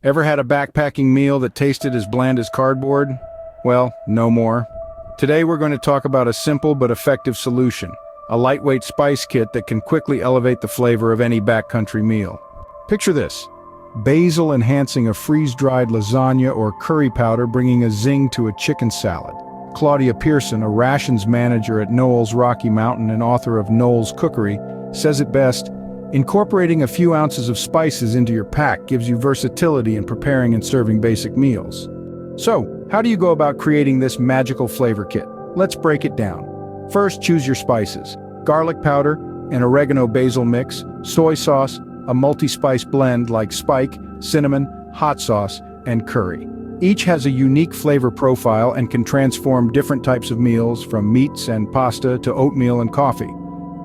Ever had a backpacking meal that tasted as bland as cardboard? Well, no more. Today we're going to talk about a simple but effective solution, a lightweight spice kit that can quickly elevate the flavor of any backcountry meal. Picture this: basil enhancing a freeze-dried lasagna or curry powder bringing a zing to a chicken salad. Claudia Pearson, a Rations Manager at Noel's Rocky Mountain and author of Noel's Cookery, says it best: incorporating a few ounces of spices into your pack gives you versatility in preparing and serving basic meals. So, how do you go about creating this magical flavor kit? Let's break it down. First, choose your spices: garlic powder, an oregano basil mix, soy sauce, a multi-spice blend like spike, cinnamon, hot sauce, and curry. Each has a unique flavor profile and can transform different types of meals, from meats and pasta to oatmeal and coffee.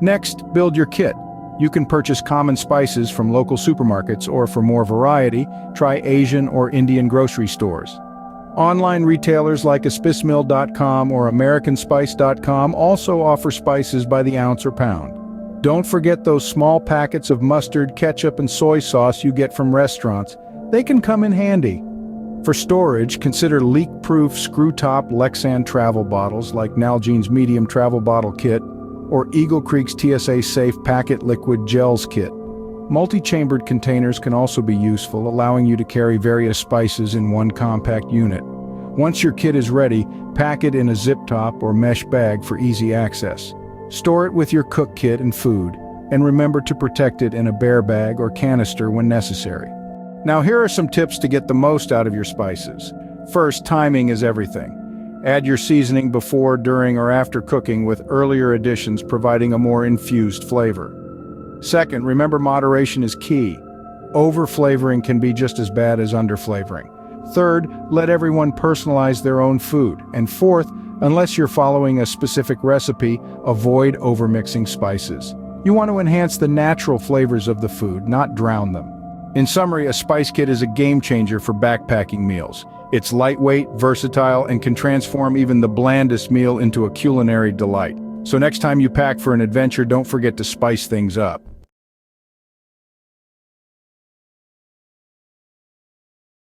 Next, build your kit. You can purchase common spices from local supermarkets, or for more variety, try Asian or Indian grocery stores. Online retailers like aspismill.com or americanspice.com also offer spices by the ounce or pound. Don't forget those small packets of mustard, ketchup, and soy sauce you get from restaurants. They can come in handy. For storage, consider leak-proof screw-top Lexan travel bottles like Nalgene's Medium Travel Bottle Kit or Eagle Creek's TSA Safe Packet Liquid Gels Kit. Multi-chambered containers can also be useful, allowing you to carry various spices in one compact unit. Once your kit is ready, pack it in a zip top or mesh bag for easy access. Store it with your cook kit and food, and remember to protect it in a bear bag or canister when necessary. Now here are some tips to get the most out of your spices. First, timing is everything. Add your seasoning before, during, or after cooking, with earlier additions providing a more infused flavor. Second, remember moderation is key. Over-flavoring can be just as bad as under-flavoring. Third, let everyone personalize their own food. And fourth, unless you're following a specific recipe, avoid overmixing spices. You want to enhance the natural flavors of the food, not drown them. In summary, a spice kit is a game changer for backpacking meals. It's lightweight, versatile, and can transform even the blandest meal into a culinary delight. So next time you pack for an adventure, don't forget to spice things up.